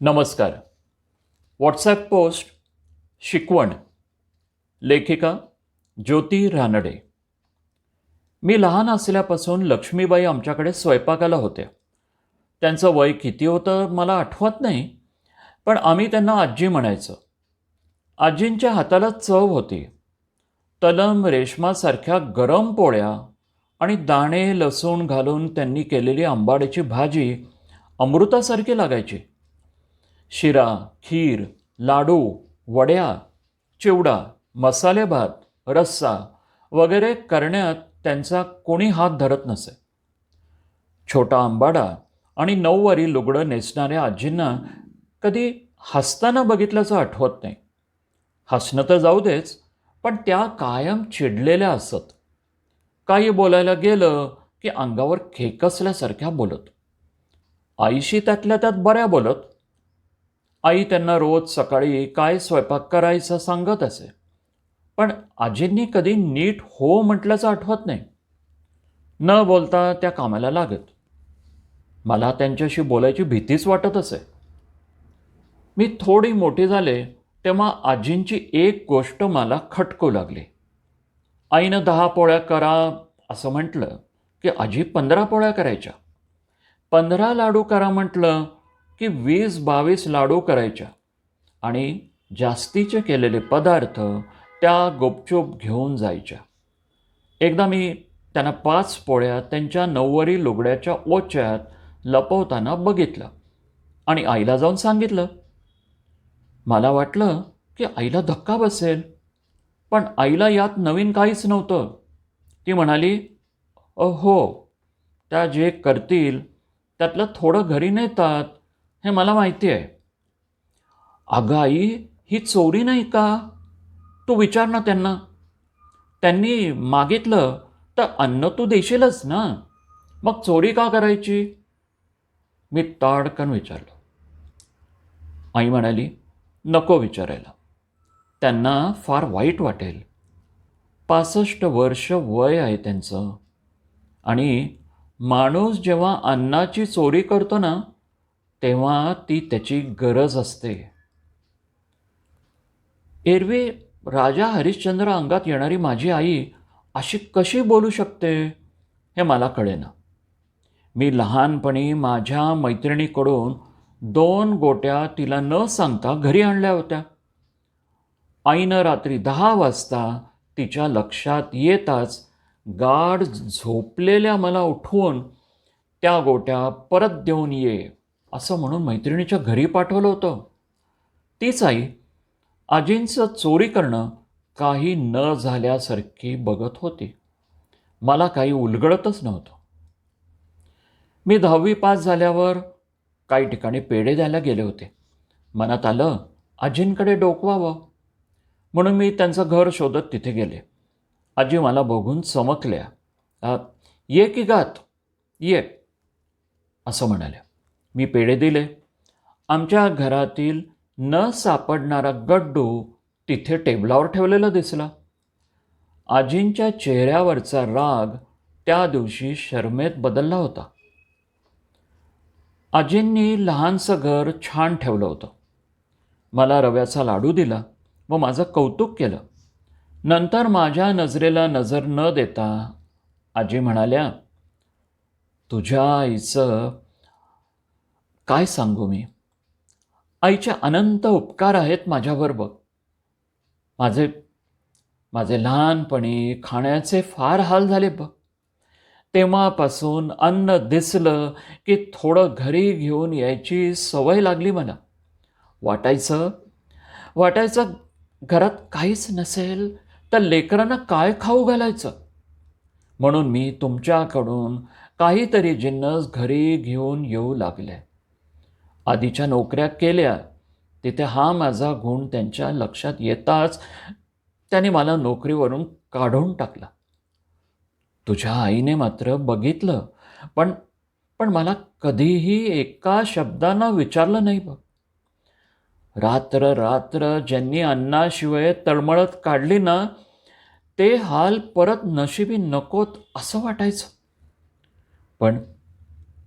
नमस्कार. WhatsApp post शिकवण. लेखिका ज्योती रानडे. मी लहान असल्यापासून लक्ष्मीबाई आमच्याकडे स्वयंपाकाला होत्या. त्यांचं वय किती होतं मला आठवत नाही, पण आम्ही त्यांना आजी म्हणायचो. आजींच्या हाताला चव होती. तलम रेशमासारख्या गरम पोळ्या आणि दाणे लसूण घालून त्यांनी केलेली आंबाड्याची भाजी अमृतासारखी लागायची. शिरा, खीर, लाडू, वड्या, चिवडा, मसाले भात, रस्सा वगैरे करण्यात त्यांचा कोणी हात धरत नसे. छोटा आंबाडा आणि नऊवारी लुगडं नेसणाऱ्या आजींना कधी हसताना बघितल्याचं आठवत नाही. हसणं तर जाऊ देच, पण त्या कायम चिडलेल्या असत. काही बोलायला गेलं की अंगावर खेकसल्यासारख्या बोलत. आईशी त्यातल्या त्यात बऱ्या बोलत. आई त्यांना रोज सकाळी काय स्वयंपाक करायचं सांगत असे, पण आजींनी कधी नीट हो म्हटल्याचं आठवत नाही. न बोलता त्या कामाला लागत. मला त्यांच्याशी बोलायची भीतीच वाटत असे. मी थोडी मोठी झाले तेव्हा आजींची एक गोष्ट मला खटकू लागली. आईनं 10 पोळ्या करा असं म्हटलं की आजी 15 पोळ्या करायच्या. 15 लाडू करा म्हटलं की 20-22 लाडू करायच्या आणि जास्तीचे केलेले पदार्थ त्या गुपचूप घेऊन जायच्या. एकदा मी त्यांना 5 पोळ्या त्यांच्या नऊवारी लुगड्याच्या ओच्यात लपवताना बघितलं आणि आईला जाऊन सांगितलं. मला वाटलं की आईला धक्का बसेल, पण आईला यात नवीन काहीच नव्हतं. ती म्हणाली, हो, त्या जे करतील त्यातलं थोडं घरी नेतात हे मला माहिती आहे. अगं आई, ही चोरी नाही का? तू विचार ना त्यांना. त्यांनी मागितलं तर अन्न तू देशीलच ना, मग चोरी का करायची? मी ताडकन विचारलं. आई म्हणाली, नको विचारायला, त्यांना फार वाईट वाटेल. 65 वर्ष वय आहे त्यांचं, आणि माणूस जेव्हा अन्नाची चोरी करतो ना, तेव्हा ती त्याची गरज असते. एरवी राजा हरिश्चंद्र अंगात येणारी माझी आई अशी कशी बोलू शकते हे मला कळेना. मी लहानपणी माझ्या मैत्रिणीकडून 2 गोट्या तिला न सांगता घरी आणल्या होत्या. आईनं रात्री 10 वाजता तिच्या लक्षात येताच गाढ झोपलेल्या मला उठवून त्या गोट्या परत देऊन ये असं म्हणून मैत्रिणीच्या घरी पाठवलं होतं. तीच आई आजींचं चोरी करणं काही न झाल्यासारखी बघत होती. मला काही उलगडतच नव्हतं. मी 10वी पास झाल्यावर काही ठिकाणी पेढे द्यायला गेले होते. मनात आलं आजींकडे डोकवावं, म्हणून मी त्यांचं घर शोधत तिथे गेले. आजी मला बघून चमकल्या. ये की गात, ये असं म्हणाल्या. मी पेढे दिले. आमच्या घरातील न सापडणारा गड्डू तिथे टेबलावर ठेवलेला दिसला. आजींच्या चेहऱ्यावरचा राग त्या दिवशी शरमेत बदलला होता. आजींनी लहानसं घर छान ठेवलं होतं. मला रव्याचा लाडू दिला व माझं कौतुक केलं. नंतर माझ्या नजरेला नजर न देता आजी म्हणाल्या, तुझ्या आईचं काय सांगू मी. आईचे अनंत उपकार आहेत माझ्यावर बघ. माझे लहानपणी खाण्याचे फार हाल झाले बघ. तेव्हापासून अन्न दिसलं की थोडं घरी घेऊन यायची सवय लागली मला. वाटायचं घरात काहीच नसेल तर लेकरांना काय खाऊ घालायचं, म्हणून मी तुमच्याकडून काहीतरी जिन्नस घरी घेऊन येऊ लागले. आधीच्या नोकऱ्या केल्या तिथे हा माझा गुण त्यांच्या लक्षात येताच त्याने मला नोकरीवरून काढून टाकला. तुझ्या आईने मात्र बघितलं, पण मला कधीही एका शब्दानं विचारलं नाही बघ. रात्र ज्यांनी अन्नाशिवाय तळमळत काढली ना, ते हाल परत नशिबी नकोत असं वाटायचं.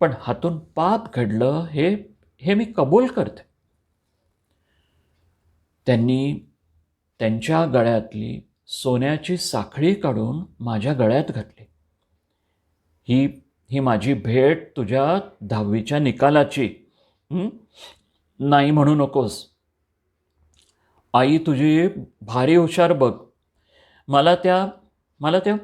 पण हातून पाप घडलं हे मी कबूल करते. त्यांनी त्यांच्या गळ्यातली सोन्याची साखळी काढून माझ्या गळ्यात घातली. ही ही माझी भेट तुझ्या 10वीच्या निकालाची. हं? नाही म्हणू नकोस. आई तुझी भारी हुशार बघ. मला त्या मला त्या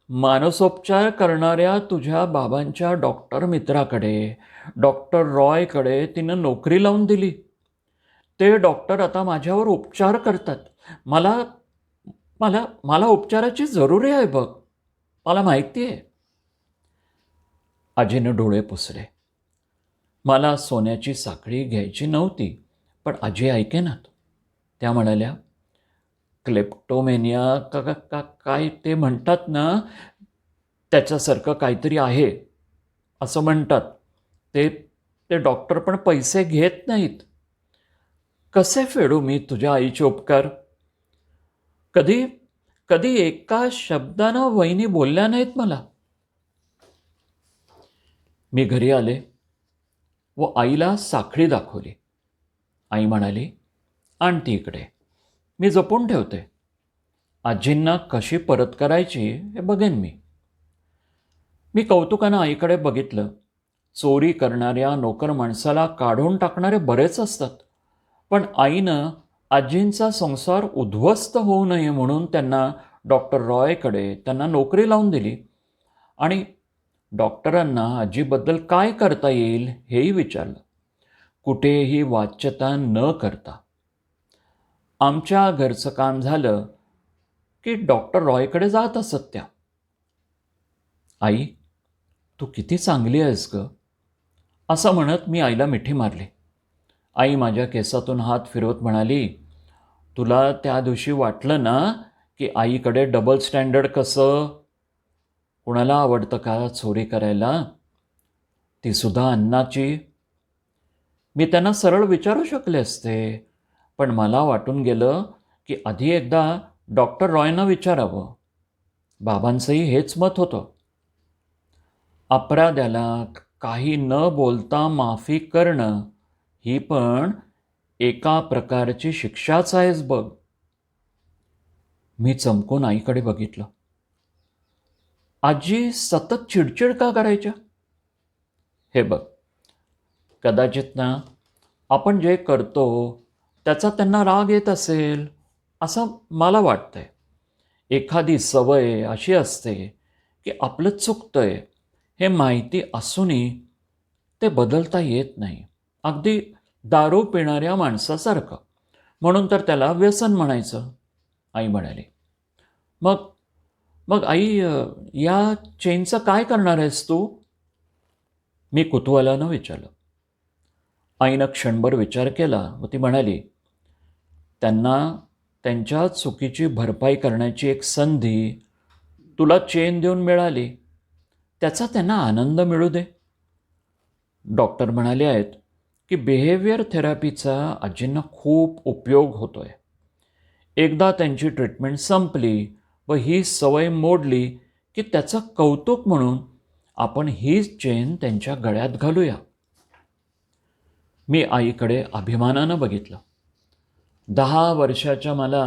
मानसोपचार करणाऱ्या तुझ्या बाबांच्या डॉक्टर मित्राकडे, डॉक्टर रॉयकडे तिनं नोकरी लावून दिली. ते डॉक्टर आता माझ्यावर उपचार करतात. मला मला मला उपचाराची जरुरी आहे बघ. मला माहिती आहे. आजीनं डोळे पुसले. मला सोन्याची साखळी घ्यायची नव्हती, पण आजी ऐकेनात. त्या म्हणाल्या, क्लेप्टोमेनिया का का का काय ते म्हणतात ना, त्याच्यासारखं काहीतरी आहे असं म्हणतात. ते ते डॉक्टर पण पैसे घेत नाहीत. कसे फेडू मी तुझ्या आईचे उपकार? कधी कधी एका शब्दानं वहिनी बोलल्या नाहीत मला. मी घरी आले व आईला साखळी दाखवली. आई म्हणाली, आण ती इकडे, मी जपून ठेवते. आजींना कशी परत करायची हे बघेन मी. मी कौतुकानं आईकडे बघितलं. चोरी करणाऱ्या नोकर माणसाला काढून टाकणारे बरेच असतात, पण आईनं आजींचा संसार उद्ध्वस्त होऊ नये म्हणून त्यांना डॉक्टर रॉयकडे त्यांना नोकरी लावून दिली आणि डॉक्टरांना आजीबद्दल काय करता येईल हेही विचारलं, कुठेही वाच्यता न करता. आमच्या घरचं काम झालं की डॉक्टर रॉयकडे जात असत त्या. आई, तू किती चांगली आहेस ग, असं म्हणत मी आईला मिठी मारली. आई माझ्या केसातून हात फिरवत म्हणाली, तुला त्या दिवशी वाटलं ना की आईकडे डबल स्टँडर्ड कसं? कुणाला आवडतं का चोरी करायला? ती सुद्धा अन्नाची. मी त्यांना सरळ विचारू शकले असते, पण मला वाटून गेलं की आधी एकदा डॉक्टर रॉयना विचारावं. बाबांचंही हेच मत होतं. अपराध्याला काही न बोलता माफी करणं ही पण एका प्रकारची शिक्षाच आहेच बघ. मी चमकून आईकडे बघितलं. आजी सतत चिडचिड का करायच्या? हे बघ, कदाचित ना आपण जे करतो त्याचा त्यांना राग येत असेल असं मला वाटतंय. एखादी सवय अशी असते की आपलं चुकतंय हे माहिती असूनही ते बदलता येत नाही. अगदी दारू पिणाऱ्या माणसासारखं. म्हणून तर त्याला व्यसन म्हणायचं, आई म्हणाली. मग मग आई, या चेनचं काय करणार आहेस तू? मी कुतूहलानं विचारलं. आईनं क्षणभर विचार केला व ती म्हणाली, त्यांना त्यांच्या चुकीची भरपाई करण्याची एक संधी तुला चेन देऊन मिळाली, त्याचा त्यांना आनंद मिळू दे. डॉक्टर म्हणाले आहेत की बिहेवियर थेरपीचा आजींना खूप उपयोग होतोय. एकदा त्यांची ट्रीटमेंट संपली व ही सवय मोडली की त्याचं कौतुक म्हणून आपण हीच चेन त्यांच्या गळ्यात घालूया. मी आईकडे अभिमानानं बघितलं. 10 वर्षाच्या मला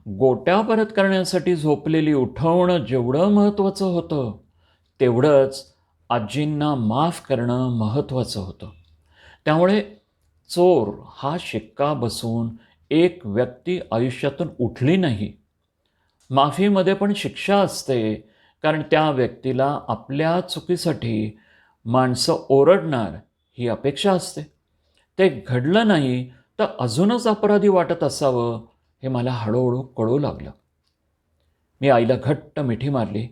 गोट्या परत करण्यासाठी झोपलेली उठवणं जेवढं महत्त्वाचं होतं, तेवढंच आजींना माफ करणं महत्त्वाचं होतं. त्यामुळे चोर हा शिक्का बसून एक व्यक्ती आयुष्यातून उठली नाही. माफीमध्ये पण शिक्षा असते, कारण त्या व्यक्तीला आपल्या चुकीसाठी माणसं ओरडणार ही अपेक्षा असते. ते घडलं नाही तर अजूनच अपराधी वाटत असावं हे मला हळूहळू कळू लागलं. मी आईला घट्ट मिठी मारली.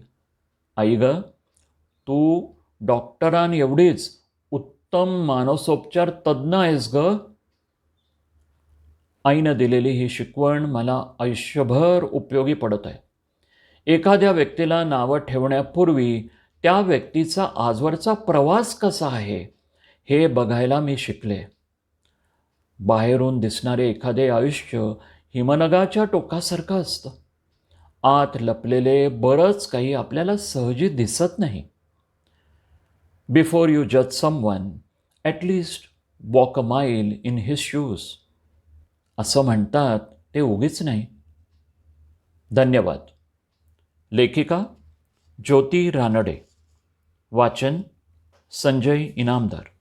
आई गं, तू डॉक्टरांएवढीच उत्तम मानसोपचार तज्ज्ञ आहेस ग. आईनं दिलेली ही शिकवण मला आयुष्यभर उपयोगी पडत आहे. एखाद्या व्यक्तीला नावं ठेवण्यापूर्वी त्या व्यक्तीचा आजवरचा प्रवास कसा आहे हे बघायला मी शिकले. बाहेरून दिसणारे एखादे आयुष्य हिमनगाच्या टोकासारखं असतं. आत लपलेले बरंच काही आपल्याला सहजी दिसत नाही. बिफोर यू जज someone, at least walk a mile in his shoes. असं म्हणतात ते उगीच नाही. धन्यवाद. लेखिका ज्योती रानडे. वाचन संजय इनामदार.